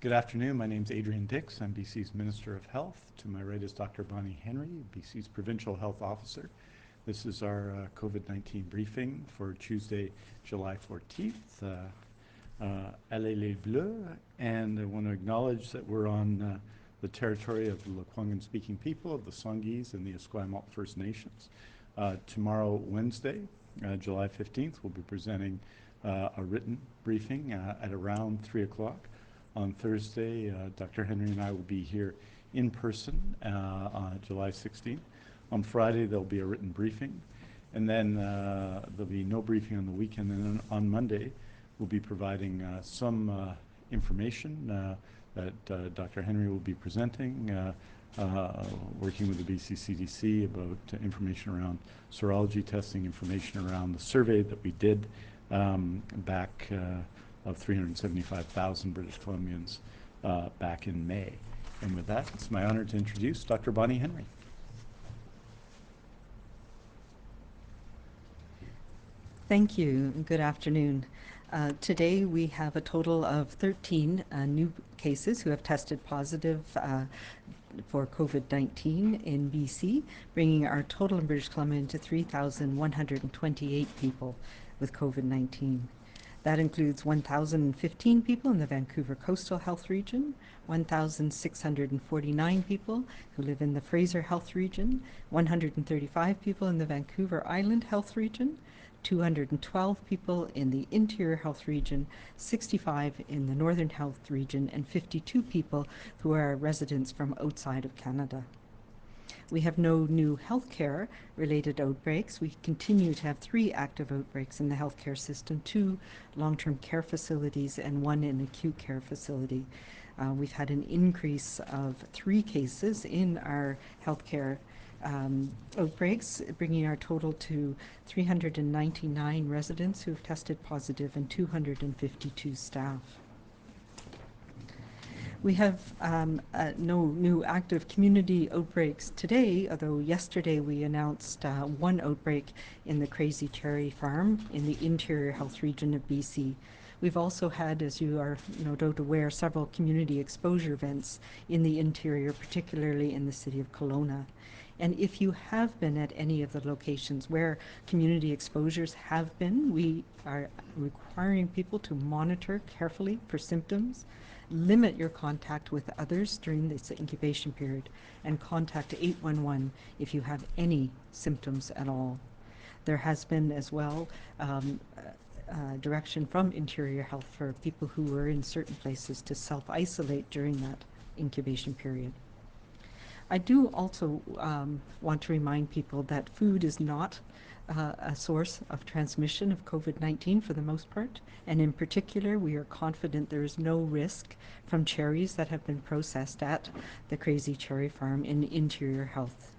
Good afternoon. My name is Adrian Dix. I'm BC's Minister of Health. To my right is Dr. Bonnie Henry, BC's Provincial Health Officer. This is our COVID-19 briefing for Tuesday, July 14th. Allez les Bleus, and I want to acknowledge that we're on the territory of the Lekwungen-speaking people of the Songhees and the Esquimalt First Nations. Tomorrow, Wednesday, July 15th, we'll be presenting a written briefing at around 3 o'clock. On Thursday, Dr. Henry and I will be here in person on July 16th. On Friday, there'll be a written briefing, and then there'll be no briefing on the weekend. And then on Monday, we'll be providing some information that Dr. Henry will be presenting, working with the BC CDC about information around serology testing, information around the survey that we did back of 375,000 British Columbians back in May. And with that, it's my honor to introduce Dr. Bonnie Henry. Thank you, and good afternoon. Today we have a total of 13 new cases who have tested positive for COVID-19 in BC, bringing our total in British Columbia to 3,128 people with COVID-19. That includes 1,015 people in the Vancouver Coastal Health Region, 1,649 people who live in the Fraser Health Region, 135 people in the Vancouver Island Health Region, 212 people in the Interior Health Region, 65 in the Northern Health Region, and 52 people who are residents from outside of Canada. We have no new healthcare related outbreaks. We continue to have 3 active outbreaks in the healthcare system, 2 long-term care facilities and 1 in acute care facility. We've had an increase of 3 cases in our healthcare outbreaks, bringing our total to 399 residents who've tested positive and 252 staff. We have no new active community outbreaks today, although yesterday we announced 1 outbreak in the Crazy Cherry Farm in the Interior Health Region of BC. We've also had, as you are no doubt aware, several community exposure events in the interior, particularly in the city of Kelowna. And if you have been at any of the locations where community exposures have been, we are requiring people to monitor carefully for symptoms, limit your contact with others during this incubation period, and contact 811 if you have any symptoms at all. There has been as well direction from Interior Health for people who were in certain places to self-isolate during that incubation period. I do also want to remind people that food is not a source of transmission of COVID-19 for the most part, and in particular we are confident there is no risk from cherries that have been processed at the Crazy Cherry Farm in Interior Health.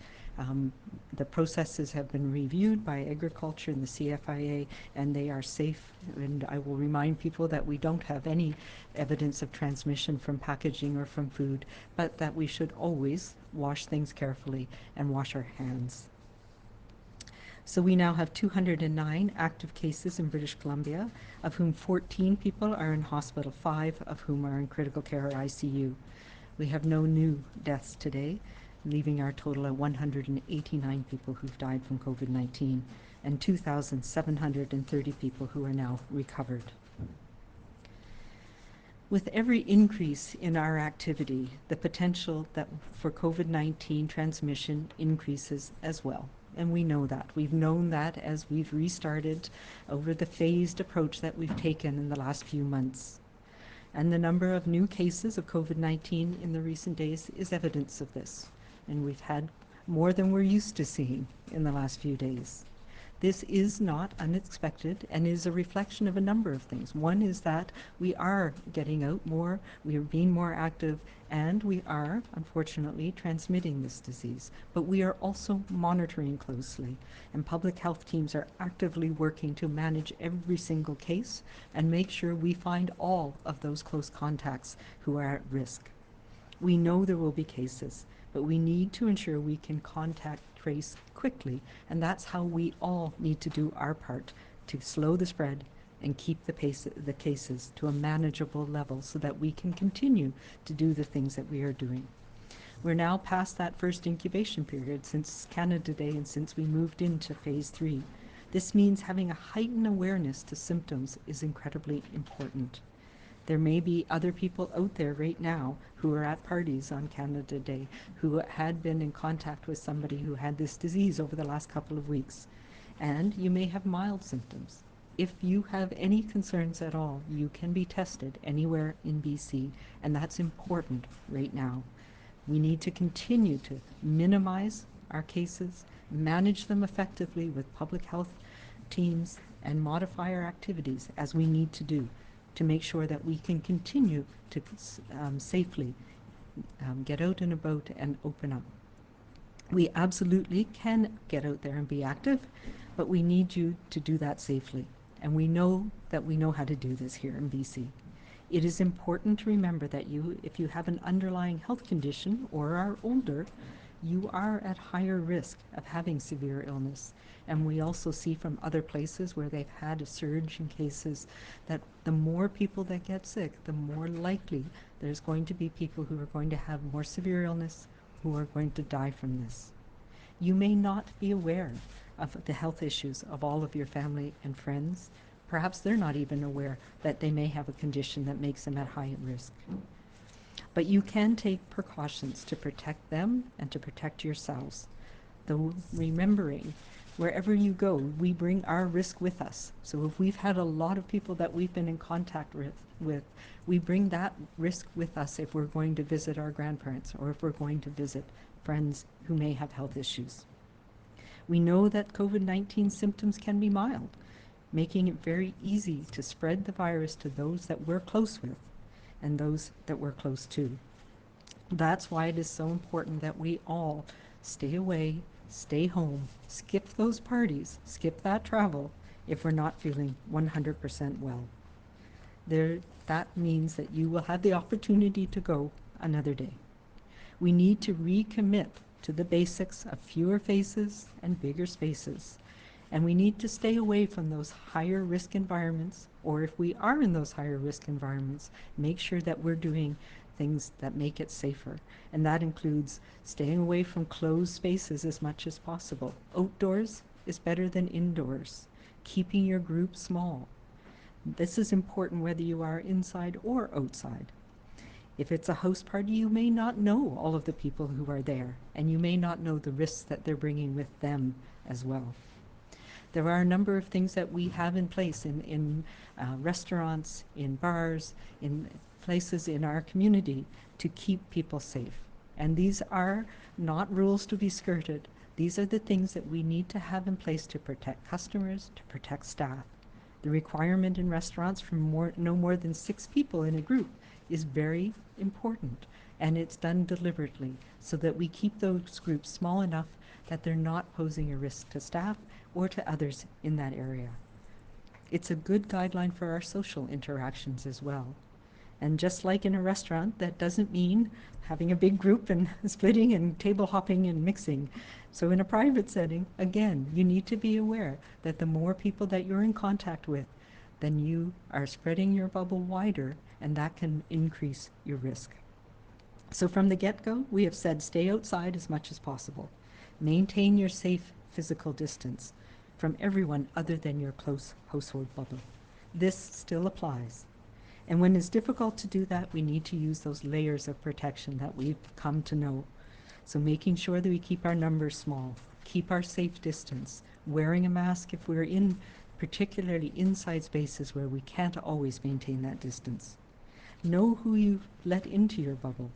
The processes have been reviewed by Agriculture and the CFIA, and they are safe, and I will remind people that we don't have any evidence of transmission from packaging or from food, but that we should always wash things carefully and wash our hands. So we now have 209 active cases in British Columbia, of whom 14 people are in hospital, 5 of whom are in critical care or ICU. We have no new deaths today, leaving our total at 189 people who've died from COVID-19 and 2,730 people who are now recovered. With every increase in our activity, the potential that for COVID-19 transmission increases as well. And we know that. We've known that as we've restarted over the phased approach that we've taken in the last few months. And the number of new cases of COVID-19 in the recent days is evidence of this. And we've had more than we're used to seeing in the last few days. This is not unexpected and is a reflection of a number of things. One is that we are getting out more, we are being more active, and we are, unfortunately, transmitting this disease. But we are also monitoring closely, and public health teams are actively working to manage every single case and make sure we find all of those close contacts who are at risk. We know there will be cases, but we need to ensure we can contact trace quickly, and that's how we all need to do our part to slow the spread and keep the cases to a manageable level so that we can continue to do the things that we are doing. We're now past that first incubation period since Canada Day and since we moved into phase 3. This means having a heightened awareness to symptoms is incredibly important. There may be other people out there right now who are at parties on Canada Day who had been in contact with somebody who had this disease over the last couple of weeks. And you may have mild symptoms. If you have any concerns at all, you can be tested anywhere in BC, and that's important right now. We need to continue to minimize our cases, manage them effectively with public health teams, and modify our activities as we need to do to make sure that we can continue to safely get out and about and open up. We absolutely can get out there and be active, but we need you to do that safely. And we know that we know how to do this here in BC. It is important to remember that if you have an underlying health condition or are older, you are at higher risk of having severe illness. And we also see from other places where they've had a surge in cases that the more people that get sick, the more likely there's going to be people who are going to have more severe illness, who are going to die from this. You may not be aware of the health issues of all of your family and friends. Perhaps they're not even aware that they may have a condition that makes them at high risk. But you can take precautions to protect them and to protect yourselves. Though remembering, wherever you go, we bring our risk with us. So if we've had a lot of people that we've been in contact with, we bring that risk with us if we're going to visit our grandparents or if we're going to visit friends who may have health issues. We know that COVID-19 symptoms can be mild, making it very easy to spread the virus to those that we're close with and those that we're close to. That's why it is so important that we all stay away, stay home, skip those parties, skip that travel if we're not feeling 100% well. That means that you will have the opportunity to go another day. We need to recommit to the basics of fewer faces and bigger spaces. And we need to stay away from those higher risk environments, or if we are in those higher risk environments, make sure that we're doing things that make it safer. And that includes staying away from closed spaces as much as possible. Outdoors is better than indoors. Keeping your group small. This is important whether you are inside or outside. If it's a house party, you may not know all of the people who are there, and you may not know the risks that they're bringing with them as well. There are a number of things that we have in place in restaurants, in bars, in places in our community to keep people safe. And these are not rules to be skirted. These are the things that we need to have in place to protect customers, to protect staff. The requirement in restaurants for no more than 6 people in a group is very important, and it's done deliberately so that we keep those groups small enough that they're not posing a risk to staff or to others in that area. It's a good guideline for our social interactions as well. And just like in a restaurant, that doesn't mean having a big group and splitting and table hopping and mixing. So in a private setting, again, you need to be aware that the more people that you're in contact with, then you are spreading your bubble wider, and that can increase your risk. So from the get-go, we have said stay outside as much as possible. Maintain your safe physical distance from everyone other than your close household bubble. This still applies. And when it's difficult to do that, we need to use those layers of protection that we've come to know. So making sure that we keep our numbers small, keep our safe distance, wearing a mask if we're in particularly inside spaces where we can't always maintain that distance. Know who you've let into your bubble.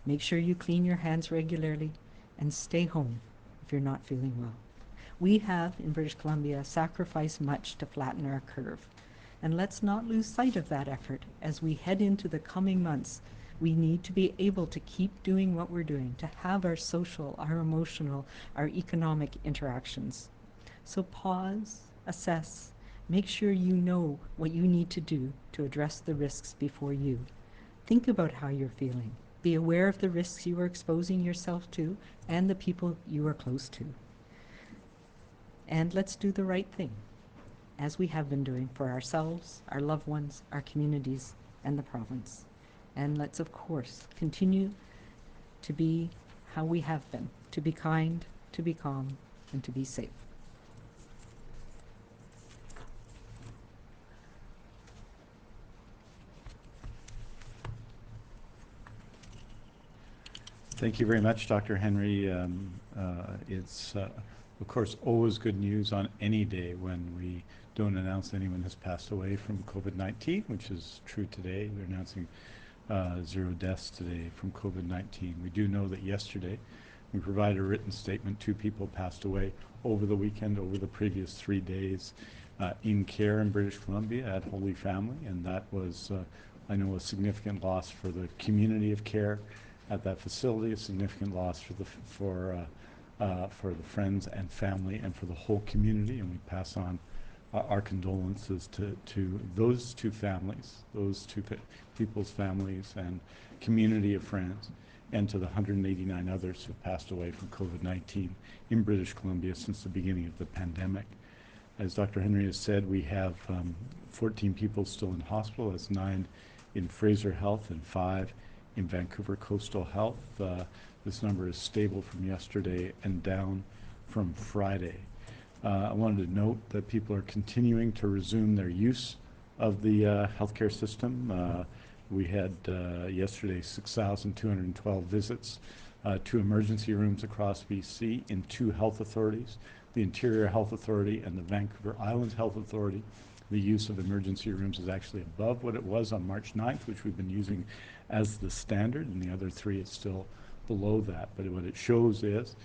Make sure you clean your hands regularly and stay home if you're not feeling well. We have, in British Columbia, sacrificed much to flatten our curve. And let's not lose sight of that effort as we head into the coming months. We need to be able to keep doing what we're doing, to have our social, our emotional, our economic interactions. So pause, assess, make sure you know what you need to do to address the risks before you. Think about how you're feeling. Be aware of the risks you are exposing yourself to and the people you are close to. And let's do the right thing. as we have been doing for ourselves, our loved ones, our communities, and the province. And let's, of course, continue to be how we have been, to be kind, to be calm, and to be safe. Thank you very much, Dr. Henry. It's, of course, always good news on any day when we don't announce anyone has passed away from COVID-19, which is true today. We're announcing 0 deaths today from COVID-19. We do know that yesterday we provided a written statement. 2 people passed away over the weekend, over the previous 3 days in care in British Columbia at Holy Family, and that was, I know, a significant loss for the community of care at that facility, a significant loss for the friends and family and for the whole community, and we pass on our condolences to those 2 families, those 2 people's families and community of friends, and to the 189 others who passed away from COVID-19 in British Columbia since the beginning of the pandemic. As Dr. Henry has said, we have 14 people still in hospital. That's 9 in Fraser Health and 5 in Vancouver Coastal Health. This number is stable from yesterday and down from Friday. I wanted to note that people are continuing to resume their use of the healthcare system. We had yesterday 6,212 visits to emergency rooms across BC in 2 health authorities, the Interior Health Authority and the Vancouver Island Health Authority. The use of emergency rooms is actually above what it was on March 9th, which we've been using as the standard, and the other 3 is still below that. But what it shows is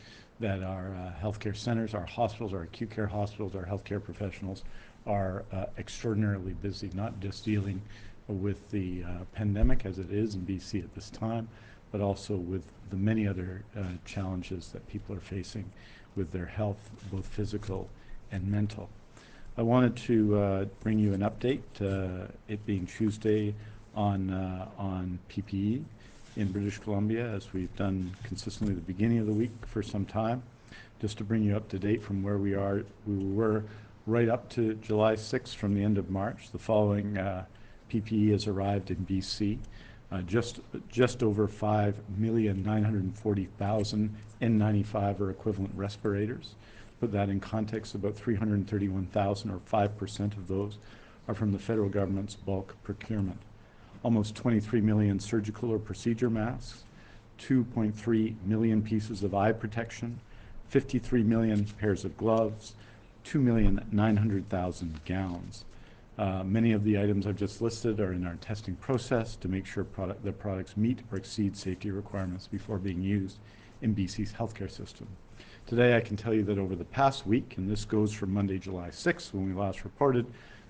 that our healthcare centers, our hospitals, our acute care hospitals, our healthcare professionals are extraordinarily busy, not just dealing with the pandemic as it is in BC at this time, but also with the many other challenges that people are facing with their health, both physical and mental. I wanted to bring you an update, it being Tuesday, on PPE in British Columbia, as we've done consistently at the beginning of the week for some time, just to bring you up to date from where we are. We were right up to July 6th from the end of March. The following PPE has arrived in BC. Just over 5,940,000 N95 or equivalent respirators. Put that in context, about 331,000 or 5% of those are from the federal government's bulk procurement. Almost 23 million surgical or procedure masks, 2.3 million pieces of eye protection, 53 million pairs of gloves, 2,900,000 gowns. Many of the items I've just listed are in our testing process to make sure the products meet or exceed safety requirements before being used in BC's healthcare system. Today I can tell you that over the past week, and this goes from Monday, July 6th, when we last reported,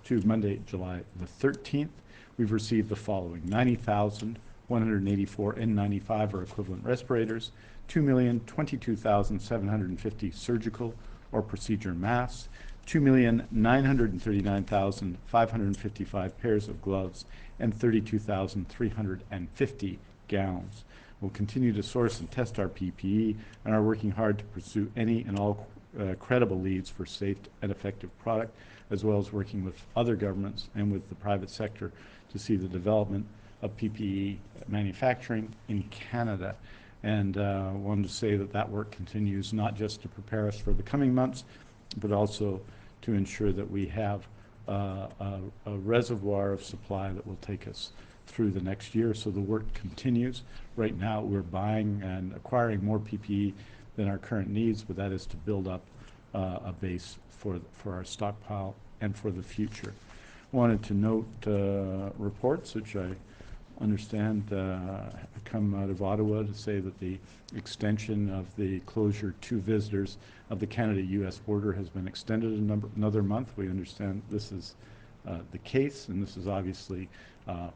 to Monday, July the 13th, we've received the following: 90,184 N95 or equivalent respirators, 2,022,750 surgical or procedure masks, 2,939,555 pairs of gloves, and 32,350 gowns. We'll continue to source and test our PPE and are working hard to pursue any and all credible leads for safe and effective product, as well as working with other governments and with the private sector to see the development of PPE manufacturing in Canada. And wanted to say that that work continues not just to prepare us for the coming months, but also to ensure that we have a reservoir of supply that will take us through the next year. So the work continues. Right now we're buying and acquiring more PPE than our current needs, but that is to build up a base for our stockpile and for the future. Wanted to note reports which I understand come out of Ottawa to say that the extension of the closure to visitors of the Canada-US border has been extended another month. We understand this is the case, and this is obviously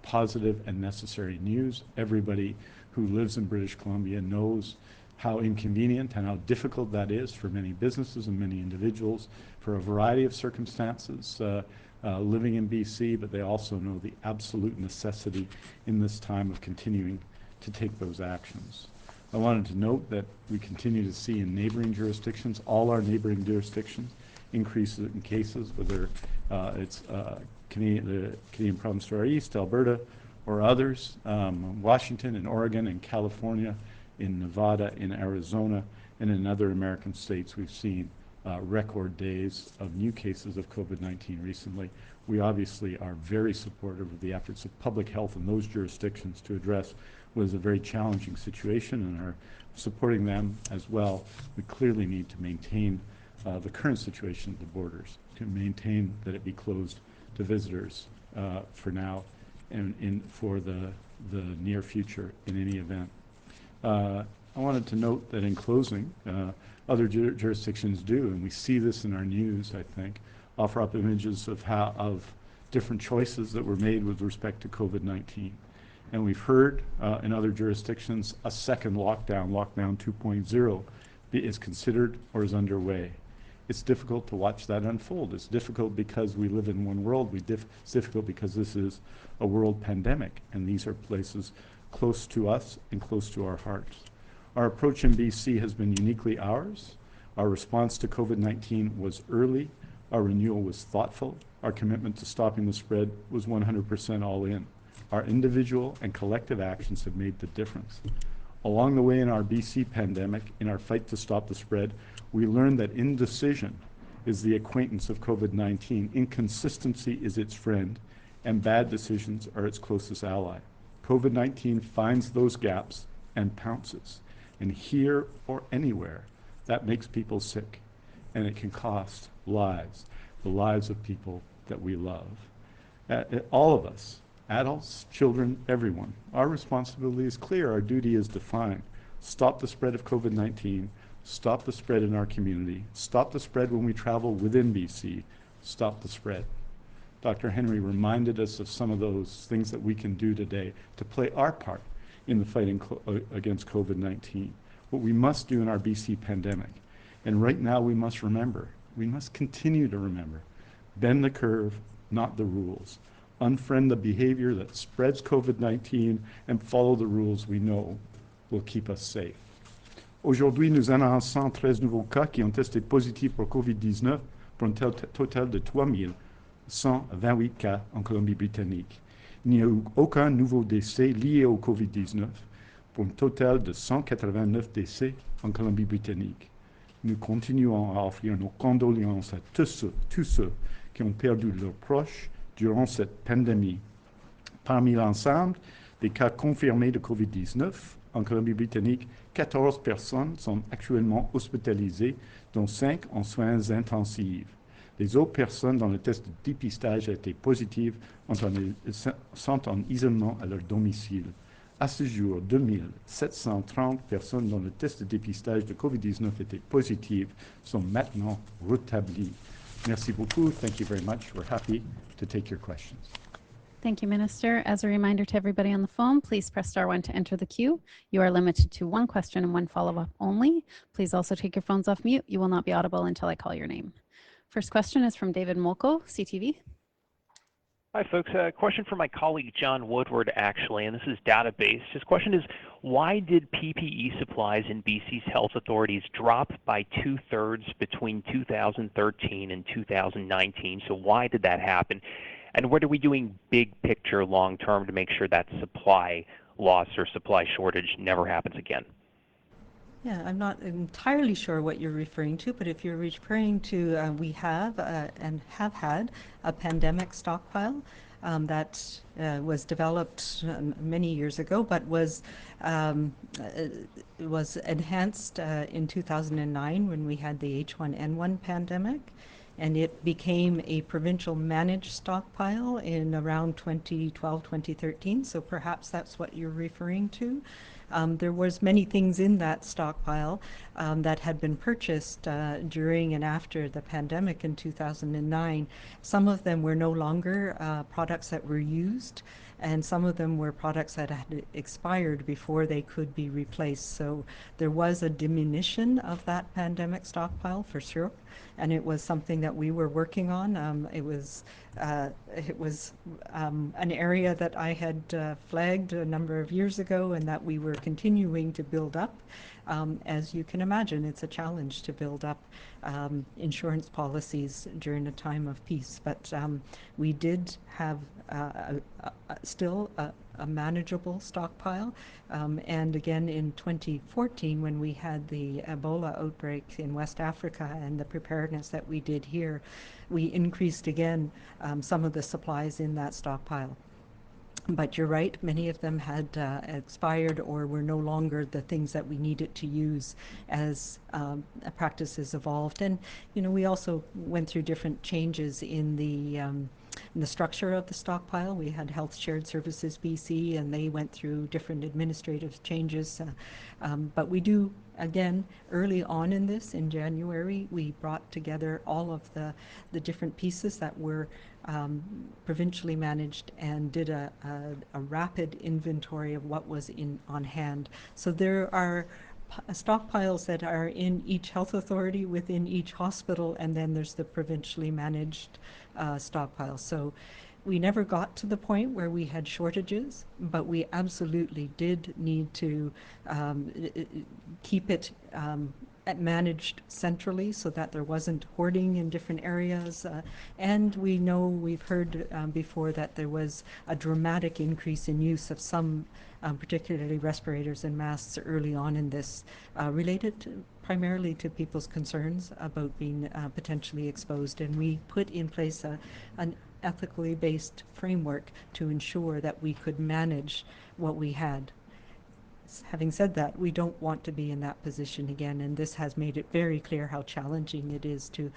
positive and necessary news. Everybody who lives in British Columbia knows how inconvenient and how difficult that is for many businesses and many individuals for a variety of circumstances living in BC, but they also know the absolute necessity in this time of continuing to take those actions. I wanted to note that we continue to see in neighboring jurisdictions, all our neighboring jurisdictions, increases in cases, whether it's the Canadian province to our east, Alberta, or others, Washington and Oregon and California, in Nevada, in Arizona, and in other American states. We've seen record days of new cases of COVID-19 recently. We obviously are very supportive of the efforts of public health in those jurisdictions to address what is a very challenging situation and are supporting them as well. We clearly need to maintain the current situation at the borders, to maintain that it be closed to visitors for now and for the near future in any event. I wanted to note that in closing, other jurisdictions do, and we see this in our news, I think, offer up images of different choices that were made with respect to COVID-19. And we've heard in other jurisdictions a second lockdown, lockdown 2.0, is considered or is underway. It's difficult to watch that unfold. It's difficult because we live in one world. It's difficult because this is a world pandemic, and these are places close to us and close to our hearts. Our approach in BC has been uniquely ours. Our response to COVID-19 was early. Our renewal was thoughtful. Our commitment to stopping the spread was 100% all in. Our individual and collective actions have made the difference. Along the way in our BC pandemic, in our fight to stop the spread, we learned that indecision is the acquaintance of COVID-19, inconsistency is its friend, and bad decisions are its closest ally. COVID-19 finds those gaps and pounces. And here or anywhere, that makes people sick, and it can cost lives, the lives of people that we love. All of us, adults, children, everyone, our responsibility is clear, our duty is defined. Stop the spread of COVID-19, stop the spread in our community, stop the spread when we travel within BC, stop the spread. Dr. Henry reminded us of some of those things that we can do today to play our part in the fight against COVID-19, what we must do in our BC pandemic. And right now we must remember, we must continue to remember, bend the curve, not the rules. Unfriend the behavior that spreads COVID-19 and follow the rules we know will keep us safe. Aujourd'hui, nous annonçons 13 nouveaux cas qui ont testé positifs pour COVID-19 pour un total de 3128 cas en Colombie-Britannique. Il n'y a eu aucun nouveau décès lié au COVID-19 pour un total de 189 décès en Colombie-Britannique. Nous continuons à offrir nos condoléances à tous ceux qui ont perdu leurs proches durant cette pandémie. Parmi l'ensemble des cas confirmés de COVID-19 en Colombie-Britannique, 14 personnes sont actuellement hospitalisées, dont 5 en soins intensifs. Les autres personnes dont le test de dépistage a été positif sont en isolement à leur domicile. À ce jour, 2730 personnes dont le test de dépistage de COVID-19 était positif sont maintenant rétablies. Merci beaucoup. Thank you very much. We're happy to take your questions. Thank you, Minister. As a reminder to everybody on the phone, please press star 1 to enter the queue. You are limited to one question and one follow-up only. Please also take your phones off mute. You will not be audible until I call your name. First question is from David Molko, CTV. Hi, folks. A question for my colleague John Woodward, actually, and this is database. His question is, why did PPE supplies in BC's health authorities drop by 2/3 between 2013 and 2019? So why did that happen? And what are we doing big picture long term to make sure that supply loss or supply shortage never happens again? Yeah, I'm not entirely sure what you're referring to, but if you're referring to, we have and have had a pandemic stockpile that was developed many years ago, but was enhanced in 2009 when we had the H1N1 pandemic, and it became a provincial managed stockpile in around 2012, 2013. So perhaps that's what you're referring to. There was many things in that stockpile that had been purchased during and after the pandemic in 2009. Some of them were no longer products that were used, and some of them were products that had expired before they could be replaced. So there was a diminution of that pandemic stockpile for sure, and it was something that we were working on. It was an area that I had flagged a number of years ago and that we were continuing to build up. As you can imagine, it's a challenge to build up insurance policies during a time of peace. But we did have still a manageable stockpile. And again, in 2014, when we had the Ebola outbreak in West Africa and the preparedness that we did here, we increased again some of the supplies in that stockpile. But you're right, many of them had expired or were no longer the things that we needed to use as practices evolved. And, you know, we also went through different changes in the structure of the stockpile. We had Health Shared Services BC, and they went through different administrative changes. But we do, again, early on in this, in January, we brought together all of the different pieces that were provincially managed and did a rapid inventory of what was on hand. So there are stockpiles that are in each health authority within each hospital, and then there's the provincially managed stockpile. So we never got to the point where we had shortages, but we absolutely did need to keep it managed centrally so that there wasn't hoarding in different areas. And we know, we've heard before that there was a dramatic increase in use of some, particularly respirators and masks early on in this, related primarily to people's concerns about being potentially exposed. And we put in place an ethically based framework to ensure that we could manage what we had. Having said that, we don't want to be in that position again, and this has made it very clear how challenging it is to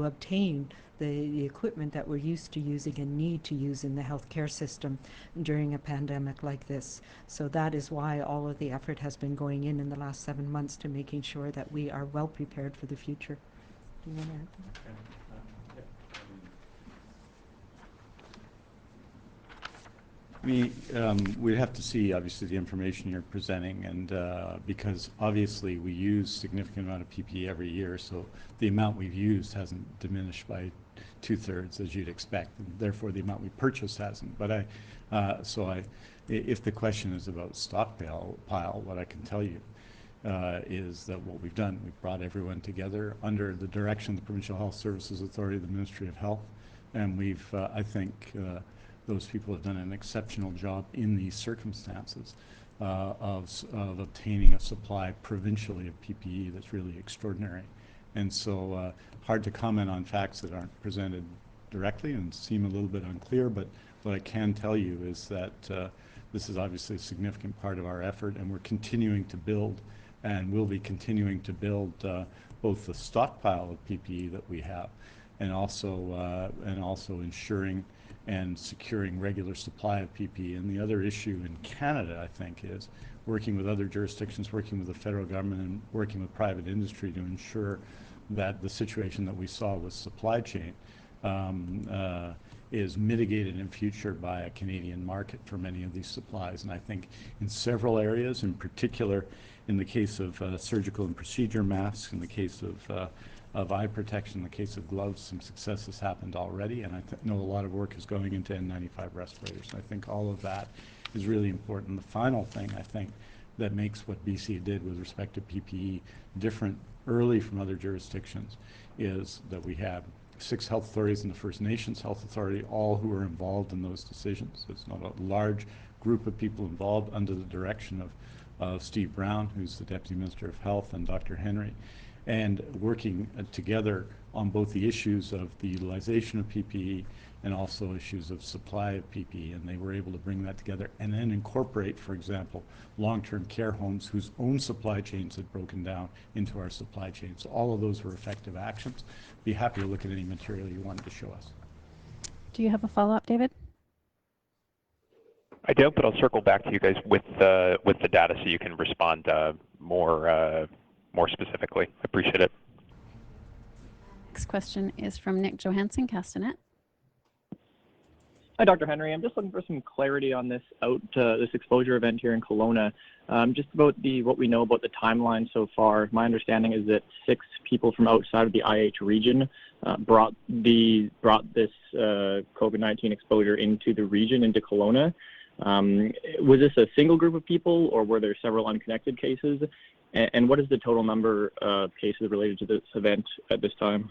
obtain the equipment that we're used to using and need to use in the healthcare system during a pandemic like this. So that is why all of the effort has been going in the last 7 months to making sure that we are well prepared for the future. Do you want to add? We'd have to see, obviously, the information you're presenting, and because obviously we use significant amount of PPE every year, so the amount we've used hasn't diminished by 2/3 as you'd expect, and therefore the amount we purchase hasn't. But if the question is about stockpile, what I can tell you is that what we've done, we've brought everyone together under the direction of the Provincial Health Services Authority, the Ministry of Health, and we've, I think, those people have done an exceptional job in these circumstances of obtaining a supply provincially of PPE that's really extraordinary. And so hard to comment on facts that aren't presented directly and seem a little bit unclear, but what I can tell you is that this is obviously a significant part of our effort, and we're continuing to build and will be continuing to build both the stockpile of PPE that we have and also ensuring and securing regular supply of PPE. And the other issue in Canada, I think, is working with other jurisdictions, working with the federal government, and working with private industry to ensure that the situation that we saw with supply chain is mitigated in future by a Canadian market for many of these supplies. And I think in several areas, in particular in the case of surgical and procedure masks, in the case of eye protection, in the case of gloves, some success has happened already, and I know a lot of work is going into N95 respirators. I think all of that is really important. The final thing, I think, that makes what BC did with respect to PPE different early from other jurisdictions is that we have 6 health authorities in the First Nations Health Authority, all who are involved in those decisions. It's not a large group of people involved under the direction of Steve Brown, who's the Deputy Minister of Health, and Dr. Henry, and working together on both the issues of the utilization of PPE and also issues of supply of PPE. And they were able to bring that together and then incorporate, for example, long-term care homes whose own supply chains had broken down into our supply chain. So all of those were effective actions. Be happy to look at any material you wanted to show us. Do you have a follow-up, David? I don't, but I'll circle back to you guys with the data so you can respond more specifically. I appreciate it. Next question is from Nick Johansson, Castanet. Hi, Dr. Henry. I'm just looking for some clarity on this this exposure event here in Kelowna. Just about what we know about the timeline so far. My understanding is that 6 people from outside of the IH region brought this COVID-19 exposure into the region, into Kelowna. Was this a single group of people, or were there several unconnected cases? And what is the total number of cases related to this event at this time?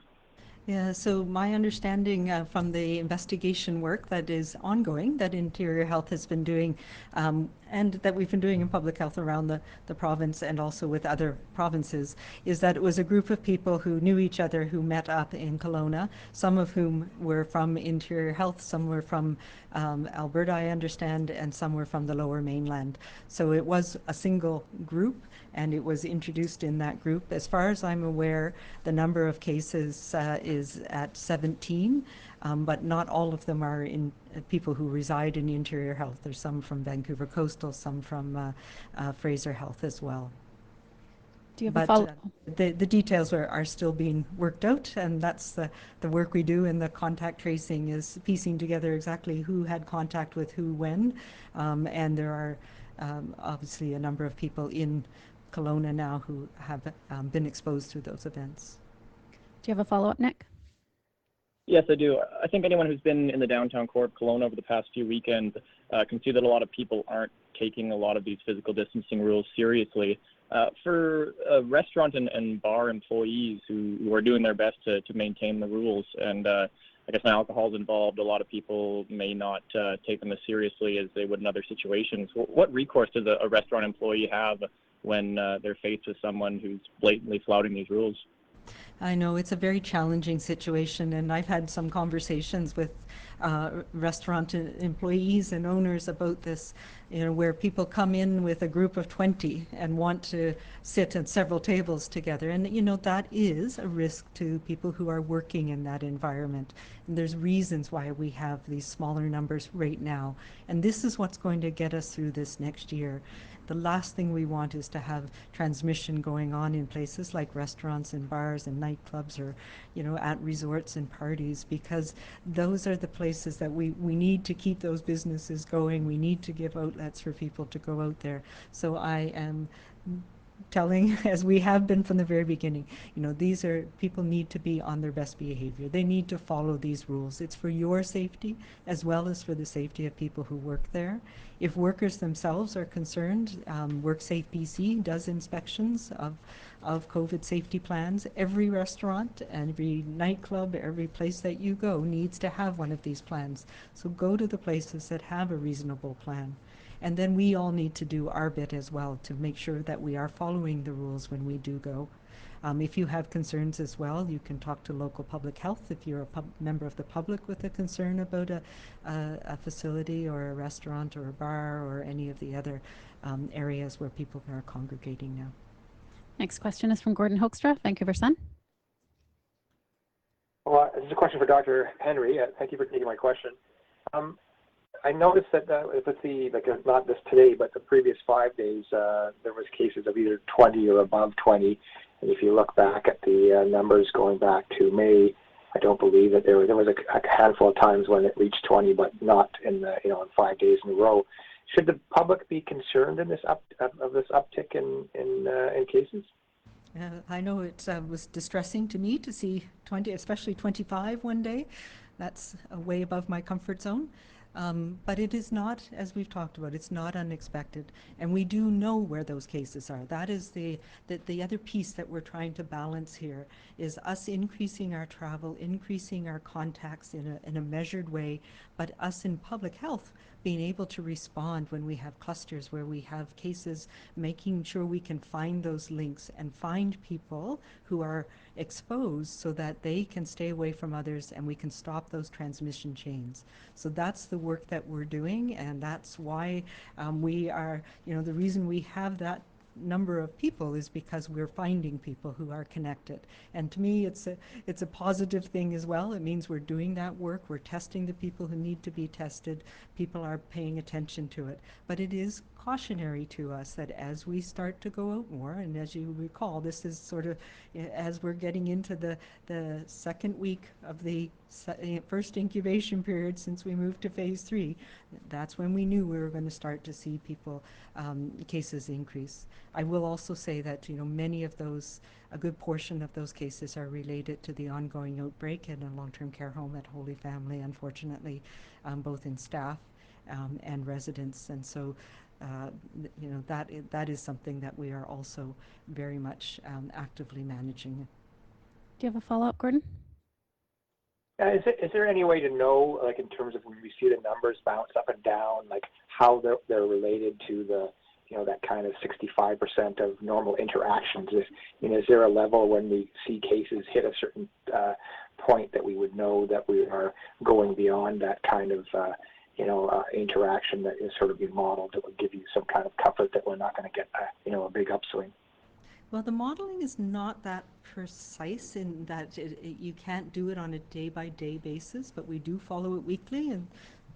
Yeah, so my understanding from the investigation work that is ongoing, that Interior Health has been doing, and that we've been doing in public health around the province and also with other provinces, is that it was a group of people who knew each other who met up in Kelowna, some of whom were from Interior Health, some were from Alberta, I understand, and some were from the Lower Mainland. So it was a single group, and it was introduced in that group. As far as I'm aware, the number of cases is at 17, but not all of them are in people who reside in Interior Health. There's some from Vancouver Coastal, some from Fraser Health as well. Do you have But a follow? the details are still being worked out, and that's the work we do in the contact tracing, is piecing together exactly who had contact with who when, and there are obviously a number of people in Kelowna now who have been exposed to those events. Do you have a follow-up, Nick? Yes, I do. I think anyone who's been in the downtown core of Kelowna over the past few weekends can see that a lot of people aren't taking a lot of these physical distancing rules seriously. For restaurant and bar employees who are doing their best to maintain the rules, and I guess when alcohol is involved, a lot of people may not take them as seriously as they would in other situations. What recourse does a restaurant employee have when they're faced with someone who's blatantly flouting these rules? I know it's a very challenging situation, and I've had some conversations with restaurant employees and owners about this, where people come in with a group of 20 and want to sit at several tables together. And, that is a risk to people who are working in that environment. And there's reasons why we have these smaller numbers right now. And this is what's going to get us through this next year. The last thing we want is to have transmission going on in places like restaurants and bars and nightclubs, or, at resorts and parties, because those are the places that we need to keep those businesses going. We need to give outlets for people to go out there. So I am telling, as we have been from the very beginning, these are, people need to be on their best behavior. They need to follow these rules. It's for your safety as well as for the safety of people who work there. If workers themselves are concerned, WorkSafe BC does inspections of COVID safety plans. Every restaurant, every nightclub, every place that you go needs to have one of these plans. So go to the places that have a reasonable plan. And then we all need to do our bit as well to make sure that we are following the rules when we do go. If you have concerns as well, you can talk to local public health if you're a member of the public with a concern about a facility or a restaurant or a bar or any of the other areas where people are congregating now. Next question is from Gordon Hoekstra, Vancouver Sun. Well, this is a question for Dr. Henry. Thank you for taking my question. I noticed that not this today, but the previous 5 days, there was cases of either 20 or above 20. And if you look back at the numbers going back to May, I don't believe that there was a handful of times when it reached 20, but not in in 5 days in a row. Should the public be concerned in this uptick in cases? I know it was distressing to me to see 20, especially 25 one day. That's way above my comfort zone. But it is not, as we've talked about, it's not unexpected. And we do know where those cases are. That is the other piece that we're trying to balance here, is us increasing our travel, increasing our contacts in a measured way, but us in public health being able to respond when we have clusters, where we have cases, making sure we can find those links and find people who are exposed so that they can stay away from others and we can stop those transmission chains. So that's the work that we're doing, and that's why we are, the reason we have that number of people is because we're finding people who are connected. And to me, it's a positive thing as well. It means we're doing that work. We're testing the people who need to be tested. People are paying attention to it. But it is cautionary to us that as we start to go out more, and as you recall, this is sort of as we're getting into the second week of the first incubation period since we moved to phase 3, that's when we knew we were going to start to see people, cases increase. I will also say that, many of those, a good portion of those cases are related to the ongoing outbreak in a long-term care home at Holy Family, unfortunately, both in staff and residents. And so that is something that we are also very much actively managing. Do you have a follow-up, Gordon? Is there any way to know, like in terms of when we see the numbers bounce up and down, like how they're related to the, that kind of 65% of normal interactions? Is there a level when we see cases hit a certain point that we would know that we are going beyond that kind of, interaction that is sort of being modeled that would give you some kind of comfort that we're not going to get, a big upswing? Well, the modeling is not that precise in that you can't do it on a day-by-day basis, but we do follow it weekly. And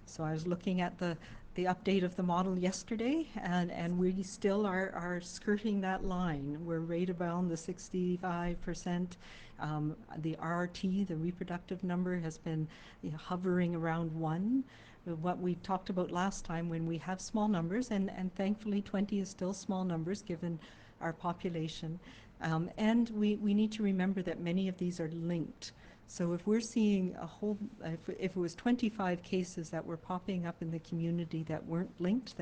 so I was looking at the update of the model yesterday, and we still are skirting that line. We're right around the 65%. The RRT, the reproductive number, has been hovering around 1. What we talked about last time, when we have small numbers, and thankfully 20 is still small numbers given our population. And we need to remember that many of these are linked. So if we're seeing if it was 25 cases that were popping up in the community that weren't linked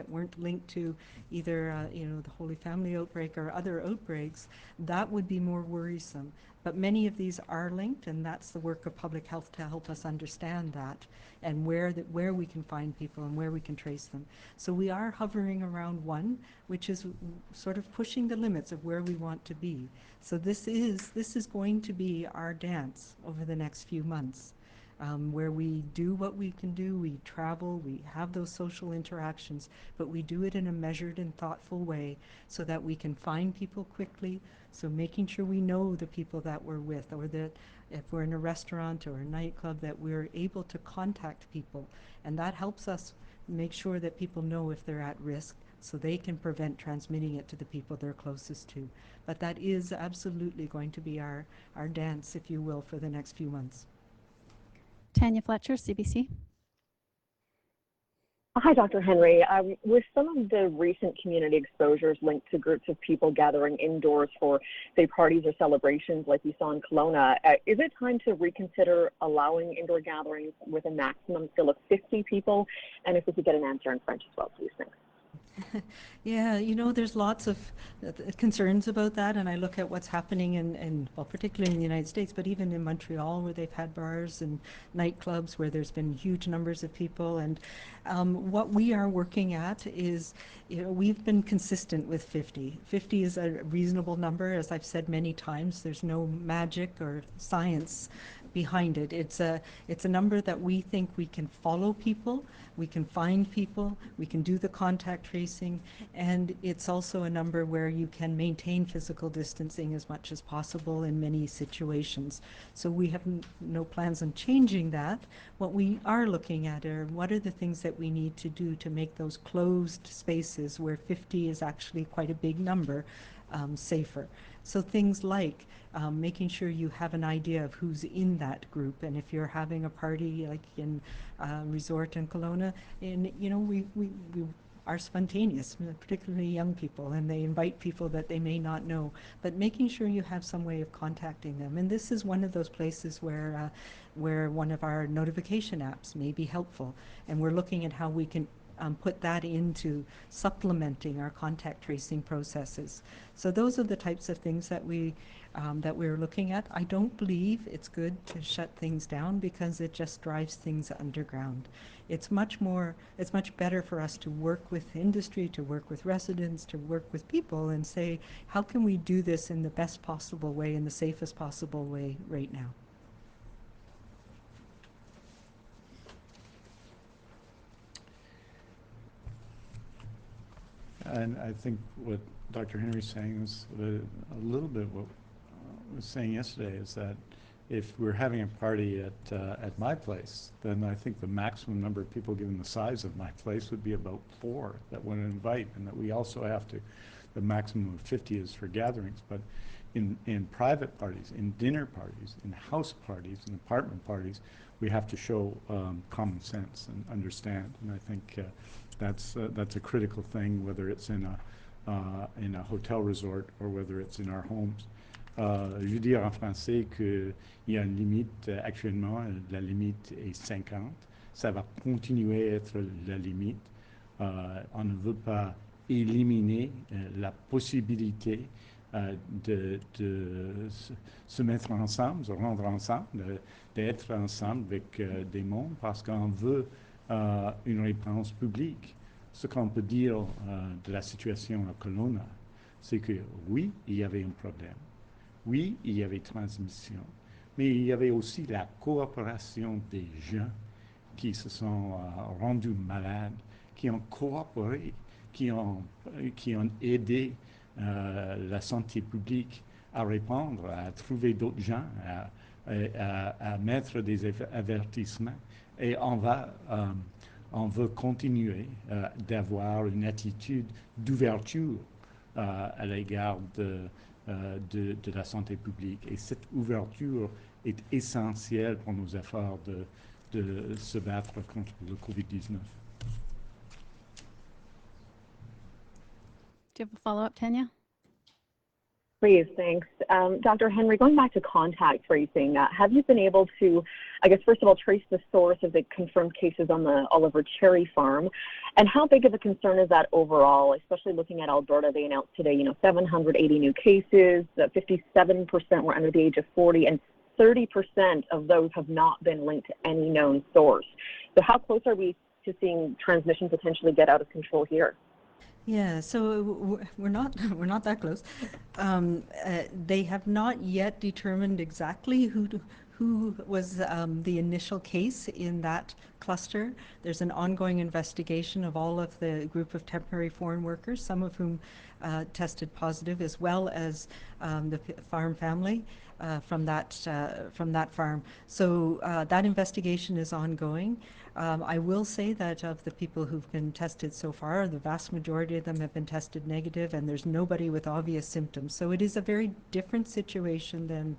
to either the Holy Family outbreak or other outbreaks, that would be more worrisome. But many of these are linked, and that's the work of public health to help us understand that and where we can find people and where we can trace them. So we are hovering around 1, which is sort of pushing the limits of where we want to be. So this is going to be our dance over the next few months, where we do what we can do, we travel, we have those social interactions, but we do it in a measured and thoughtful way so that we can find people quickly. So making sure we know the people that we're with, or that if we're in a restaurant or a nightclub, that we're able to contact people. And that helps us make sure that people know if they're at risk, so they can prevent transmitting it to the people they're closest to. But that is absolutely going to be our dance, if you will, for the next few months. Tanya Fletcher, CBC. Hi, Dr. Henry. With some of the recent community exposures linked to groups of people gathering indoors for, say, parties or celebrations like we saw in Kelowna, is it time to reconsider allowing indoor gatherings with a maximum still of 50 people? And if we could get an answer in French as well, please. Thanks. Yeah, there's lots of concerns about that, and I look at what's happening in particularly in the United States, but even in Montreal, where they've had bars and nightclubs where there's been huge numbers of people. And what we are working at is, we've been consistent with 50. 50 is a reasonable number. As I've said many times, there's no magic or science behind it. It's a number that we think we can follow people, we can find people, we can do the contact tracing, and it's also a number where you can maintain physical distancing as much as possible in many situations. So we have no plans on changing that. What we are looking at are what are the things that we need to do to make those closed spaces where 50 is actually quite a big number safer. So things like making sure you have an idea of who's in that group, and if you're having a party like in resort in Kelowna, and we are spontaneous, particularly young people, and they invite people that they may not know, but making sure you have some way of contacting them. And this is one of those places where one of our notification apps may be helpful, and we're looking at how we can put that into supplementing our contact tracing processes. So those are the types of things that we're looking at. I don't believe it's good to shut things down because it just drives things underground. It's much better for us to work with industry, to work with residents, to work with people and say, how can we do this in the best possible way, in the safest possible way right now? And I think what Dr. Henry's saying is a little bit what I was saying yesterday, is that if we're having a party at my place, then I think the maximum number of people, given the size of my place, would be about 4 that would invite, and that we also have to, the maximum of 50 is for gatherings, but in private parties, in dinner parties, in house parties, in apartment parties, we have to show common sense and understand, and I think that's a critical thing, whether it's in a hotel resort or whether it's in our homes. Je veux dire en français qu'il y a une limite actuellement, la limite est 50. Ça va continuer à être la limite. On ne veut pas éliminer la possibilité de se mettre ensemble, se rendre ensemble, d'être ensemble avec des mondes, parce qu'on veut une réponse publique. Ce qu'on peut dire de la situation à Kelowna, c'est que oui, il y avait un problème. Oui, il y avait transmission, mais il y avait aussi la coopération des gens qui se sont rendus malades, qui ont coopéré, qui ont aidé la santé publique à répondre, à trouver d'autres gens, à mettre des avertissements. Et on veut continuer d'avoir une attitude d'ouverture à l'égard de la santé publique. Et cette ouverture est essentielle pour nos efforts de se battre contre le COVID-19. Do you have a follow-up, Tanya? Please, thanks. Dr. Henry, going back to contact tracing, have you been able to, I guess, first of all, trace the source of the confirmed cases on the Oliver Cherry farm? And how big of a concern is that overall, especially looking at Alberta? They announced today, 780 new cases, 57% were under the age of 40, and 30% of those have not been linked to any known source. So how close are we to seeing transmission potentially get out of control here? Yeah, so we're not that close. They have not yet determined exactly who was the initial case in that cluster. There's an ongoing investigation of all of the group of temporary foreign workers, some of whom tested positive, as well as the farm family from that farm. So that investigation is ongoing. I will say that of the people who've been tested so far, the vast majority of them have been tested negative, and there's nobody with obvious symptoms. So it is a very different situation than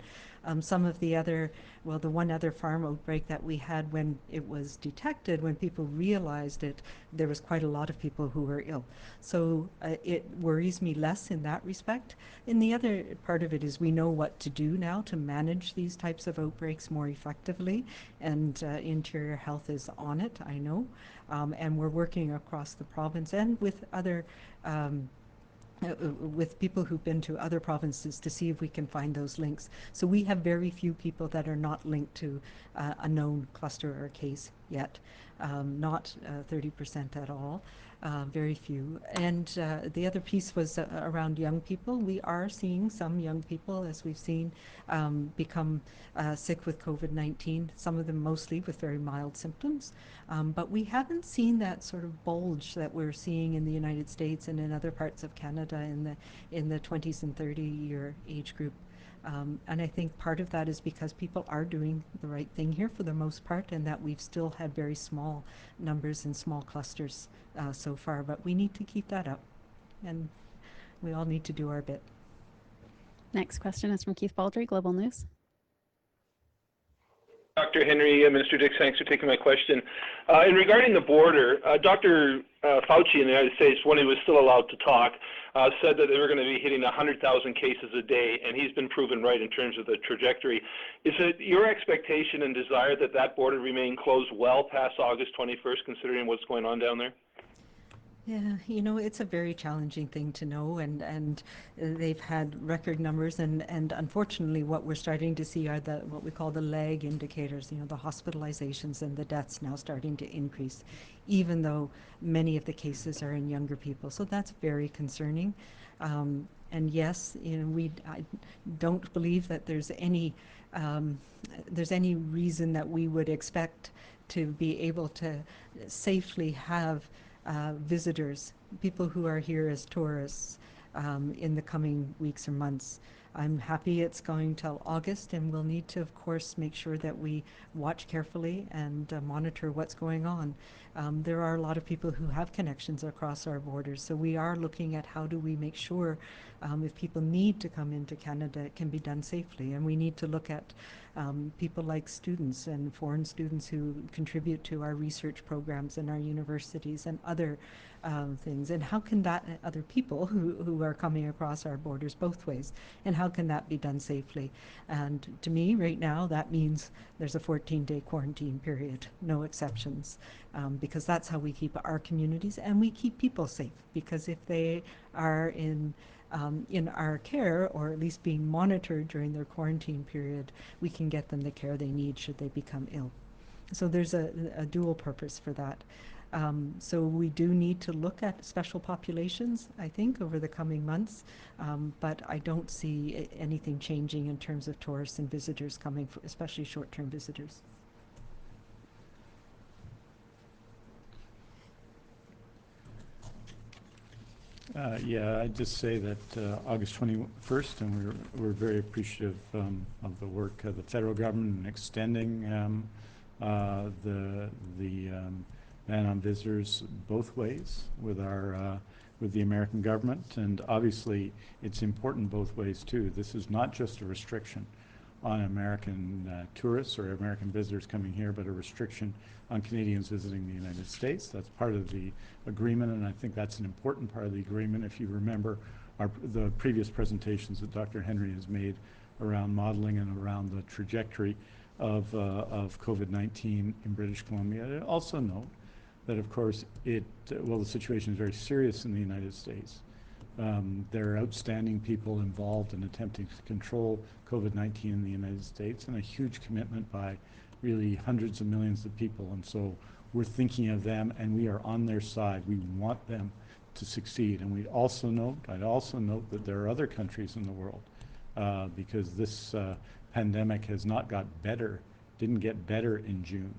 some of the other, well, the one other farm outbreak that we had when it was detected, when people realized it, there was quite a lot of people who were ill. So it worries me less in that respect. And the other part of it is we know what to do now to manage these types of outbreaks more effectively, and Interior Health is on it, I know, and we're working across the province and with other with people who've been to other provinces to see if we can find those links. So we have very few people that are not linked to a known cluster or case yet, not 30% at all. Very few. And the other piece was around young people. We are seeing some young people, as we've seen, become sick with COVID-19, some of them mostly with very mild symptoms. But we haven't seen that sort of bulge that we're seeing in the United States and in other parts of Canada in the 20s and 30-year age group. And I think part of that is because people are doing the right thing here for the most part, and that we've still had very small numbers and small clusters so far. But we need to keep that up, and we all need to do our bit. Next question is from Keith Baldry, Global News. Dr. Henry, Minister Dix, thanks for taking my question. In regarding the border, Dr. Fauci in the United States, when he was still allowed to talk, said that they were going to be hitting 100,000 cases a day, and he's been proven right in terms of the trajectory. Is it your expectation and desire that that border remain closed well past August 21st, considering what's going on down there? Yeah, it's a very challenging thing to know, and they've had record numbers, and unfortunately what we're starting to see are what we call the lag indicators, the hospitalizations and the deaths now starting to increase, even though many of the cases are in younger people. So that's very concerning. And yes, I don't believe that there's any reason that we would expect to be able to safely have visitors, people who are here as tourists, in the coming weeks or months. I'm happy it's going till August, and we'll need to, of course, make sure that we watch carefully and monitor what's going on. There are a lot of people who have connections across our borders, so we are looking at how do we make sure if people need to come into Canada, it can be done safely. And we need to look at people like students and foreign students who contribute to our research programs in our universities and other things. And how can that, other people who are coming across our borders both ways, and how can that be done safely? And to me, right now, that means there's a 14-day quarantine period, no exceptions, because that's how we keep our communities and we keep people safe. Because if they are in our care, or at least being monitored during their quarantine period, we can get them the care they need should they become ill. So there's a dual purpose for that. So we do need to look at special populations, I think, over the coming months, but I don't see anything changing in terms of tourists and visitors coming, especially short-term visitors. Yeah, I'd just say that August 21st, and we're very appreciative of the work of the federal government in extending the ban on visitors both ways with the American government, and obviously it's important both ways too. This is not just a restriction on American tourists or American visitors coming here, but a restriction on Canadians visiting the United States. That's part of the agreement, and I think that's an important part of the agreement. If you remember the previous presentations that Dr. Henry has made around modeling and around the trajectory of COVID-19 in British Columbia. I also note that, of course, the situation is very serious in the United States. There are outstanding people involved in attempting to control COVID-19 in the United States, and a huge commitment by really hundreds of millions of people. And so we're thinking of them, and we are on their side. We want them to succeed. And I'd also note that there are other countries in the world, because this pandemic has not got better, didn't get better in June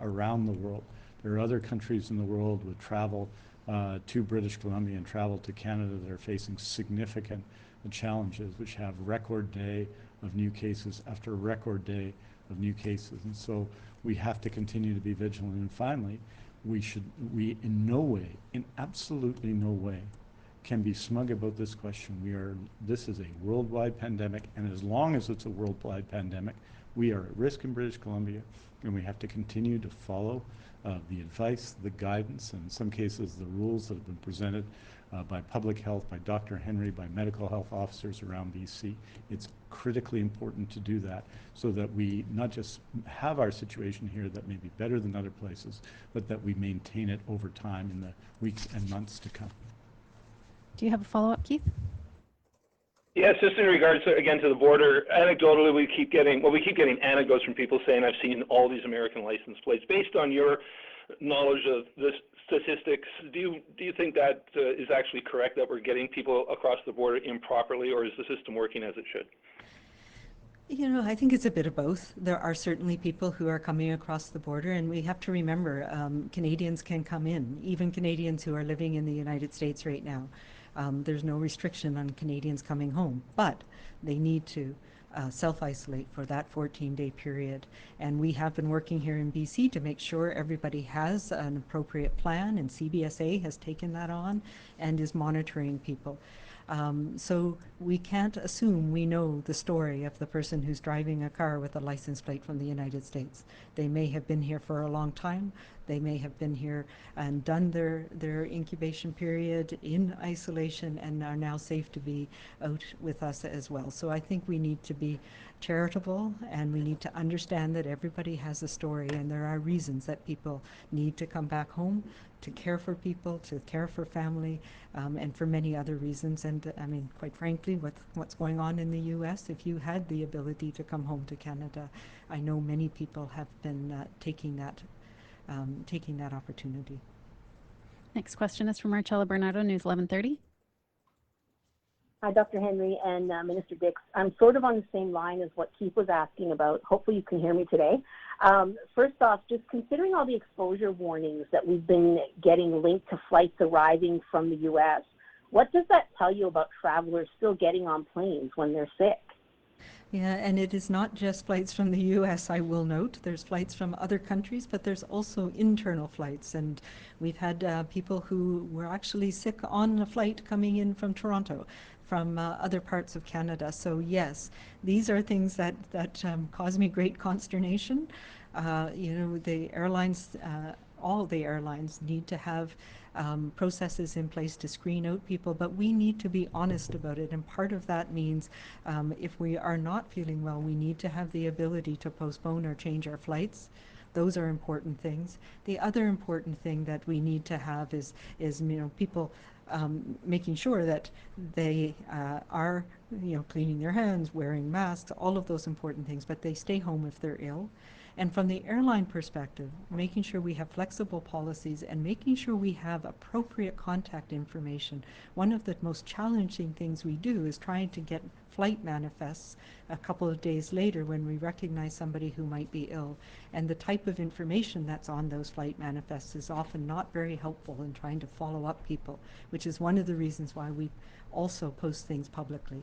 around the world. There are other countries in the world with travel to British Columbia and travel to Canada that are facing significant challenges, which have record day of new cases after record day of new cases. And so we have to continue to be vigilant. And finally, we in no way, in absolutely no way, can be smug about this question. This is a worldwide pandemic, and as long as it's a worldwide pandemic, we are at risk in British Columbia, and we have to continue to follow the advice, the guidance, and in some cases the rules that have been presented by public health, by Dr. Henry, by medical health officers around BC. It's critically important to do that so that we not just have our situation here that may be better than other places, but that we maintain it over time in the weeks and months to come. Do you have a follow-up, Keith? Yes, just in regards to, again, to the border, anecdotally, we keep getting anecdotes from people saying, I've seen all these American license plates. Based on your knowledge of the statistics, do you think that is actually correct, that we're getting people across the border improperly, or is the system working as it should? You know, I think it's a bit of both. There are certainly people who are coming across the border, and we have to remember Canadians can come in, even Canadians who are living in the United States right now. There's no restriction on Canadians coming home, but they need to self-isolate for that 14-day period. And we have been working here in BC to make sure everybody has an appropriate plan, and CBSA has taken that on and is monitoring people. So we can't assume we know the story of the person who's driving a car with a license plate from the United States. They may have been here for a long time. They may have been here and done their incubation period in isolation and are now safe to be out with us as well. So I think we need to be charitable, and we need to understand that everybody has a story, and there are reasons that people need to come back home to care for people, to care for family, and for many other reasons. And I mean, quite frankly, with what's going on in the US, if you had the ability to come home to Canada, I know many people have been taking that opportunity. Next question is from Marcella Bernardo, News 1130. Hi, Dr. Henry and Minister Dix. I'm sort of on the same line as what Keith was asking about. Hopefully you can hear me today. First off, just considering all the exposure warnings that we've been getting linked to flights arriving from the U.S., what does that tell you about travelers still getting on planes when they're sick? Yeah, and it is not just flights from the US, I will note. There's flights from other countries, but there's also internal flights. And we've had people who were actually sick on a flight coming in from Toronto. from other parts of Canada. So yes, these are things that cause me great consternation. The airlines, all the airlines need to have processes in place to screen out people, but we need to be honest about it. And part of that means if we are not feeling well, we need to have the ability to postpone or change our flights. Those are important things. The other important thing that we need to have is people making sure that they are cleaning their hands, wearing masks, all of those important things, but they stay home if they're ill. And from the airline perspective, making sure we have flexible policies and making sure we have appropriate contact information. One of the most challenging things we do is trying to get flight manifests a couple of days later when we recognize somebody who might be ill. And the type of information that's on those flight manifests is often not very helpful in trying to follow up people, which is one of the reasons why we also post things publicly.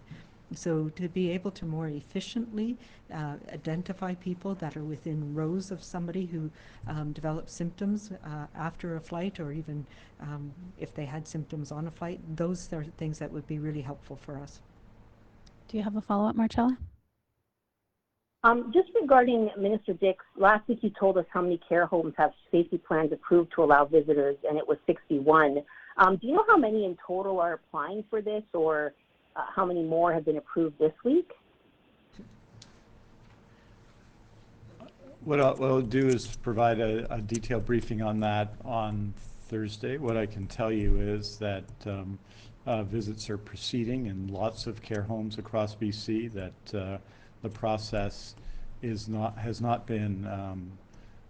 So to be able to more efficiently identify people that are within rows of somebody who develops symptoms after a flight, or even if they had symptoms on a flight, those are things that would be really helpful for us. Do you have a follow-up, Marcella? Just regarding Minister Dix, last week you told us how many care homes have safety plans approved to allow visitors, and it was 61. Do you know how many in total are applying for this, or how many more have been approved this week? What I'll do is provide a detailed briefing on that on Thursday. What I can tell you is that visits are proceeding in lots of care homes across BC, that the process is not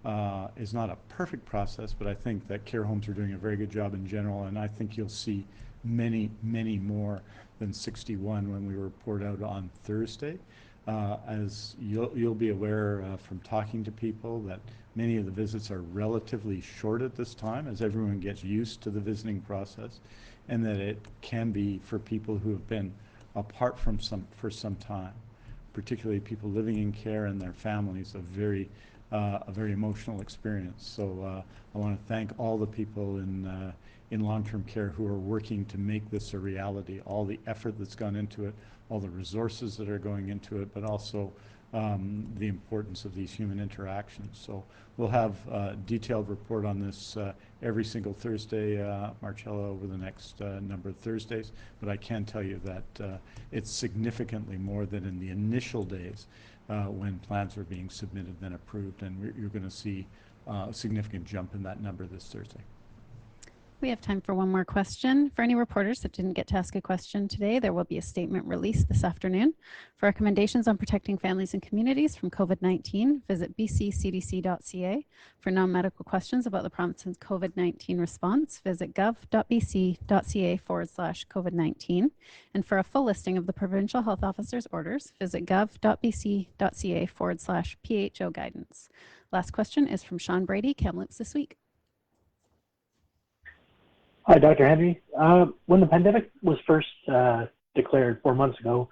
a perfect process, but I think that care homes are doing a very good job in general, and I think you'll see many, many more than 61 when we report out on Thursday. As you'll be aware from talking to people, that many of the visits are relatively short at this time as everyone gets used to the visiting process, and that it can be, for people who have been apart for some time, particularly people living in care and their families, a very emotional experience. So I want to thank all the people in long-term care who are working to make this a reality, all the effort that's gone into it, all the resources that are going into it, but also the importance of these human interactions. So we'll have a detailed report on this every single Thursday, Marcella, over the next number of Thursdays, but I can tell you that it's significantly more than in the initial days when plans were being submitted and approved, and you're going to see a significant jump in that number this Thursday. We have time for one more question. For any reporters that didn't get to ask a question today, there will be a statement released this afternoon. For recommendations on protecting families and communities from COVID-19, visit bccdc.ca. For non-medical questions about the province's COVID-19 response, visit gov.bc.ca/COVID-19. And for a full listing of the provincial health officer's orders, visit gov.bc.ca/PHO guidance. Last question is from Sean Brady, Kamloops This Week. Hi, Dr. Henry. When the pandemic was first declared 4 months ago,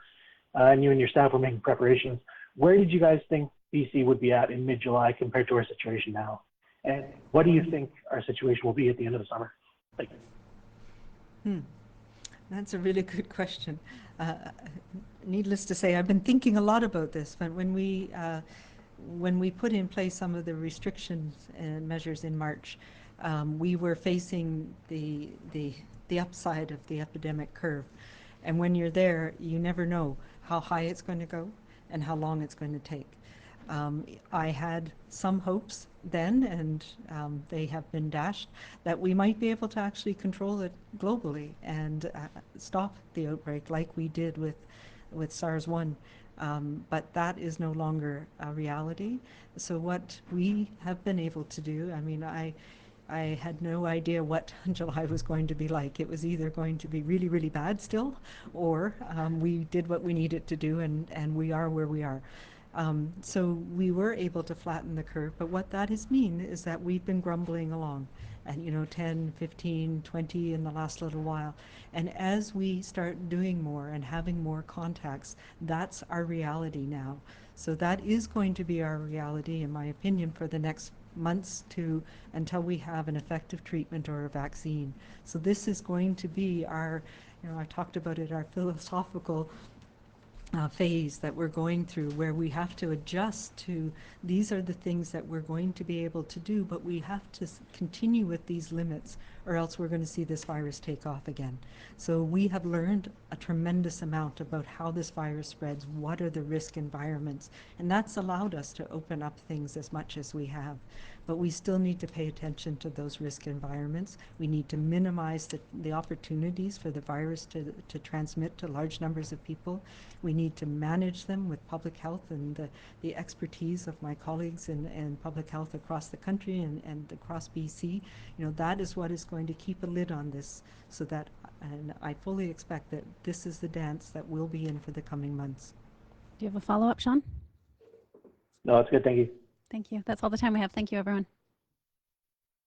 and you and your staff were making preparations, where did you guys think BC would be at in mid-July compared to our situation now? And what do you think our situation will be at the end of the summer? Thank you. That's a really good question. Needless to say, I've been thinking a lot about this, but when we put in place some of the restrictions and measures in March, we were facing the upside of the epidemic curve. And when you're there, you never know how high it's going to go and how long it's going to take. I had some hopes then, and they have been dashed, that we might be able to actually control it globally and stop the outbreak like we did with SARS-1. But that is no longer a reality. So what we have been able to do, I mean, I had no idea what July was going to be like. It was either going to be really, really bad still, or we did what we needed to do, and we are where we are. So we were able to flatten the curve, but what that has mean is that we've been grumbling along, and 10, 15, 20 in the last little while. And as we start doing more and having more contacts, that's our reality now. So that is going to be our reality, in my opinion, for the next months until we have an effective treatment or a vaccine. So this is going to be our, I talked about it, our philosophical phase that we're going through, where we have to adjust to these are the things that we're going to be able to do, but we have to continue with these limits, or else we're going to see this virus take off again. So we have learned a tremendous amount about how this virus spreads, what are the risk environments, and that's allowed us to open up things as much as we have. But we still need to pay attention to those risk environments. We need to minimize the opportunities for the virus to transmit to large numbers of people. We need to manage them with public health and the expertise of my colleagues in public health across the country and across BC. That is what is going to keep a lid on this, so that, and I fully expect that this is the dance that we'll be in for the coming months. Do you have a follow-up, Sean? No, that's good. Thank you. Thank you. That's all the time we have. Thank you, everyone.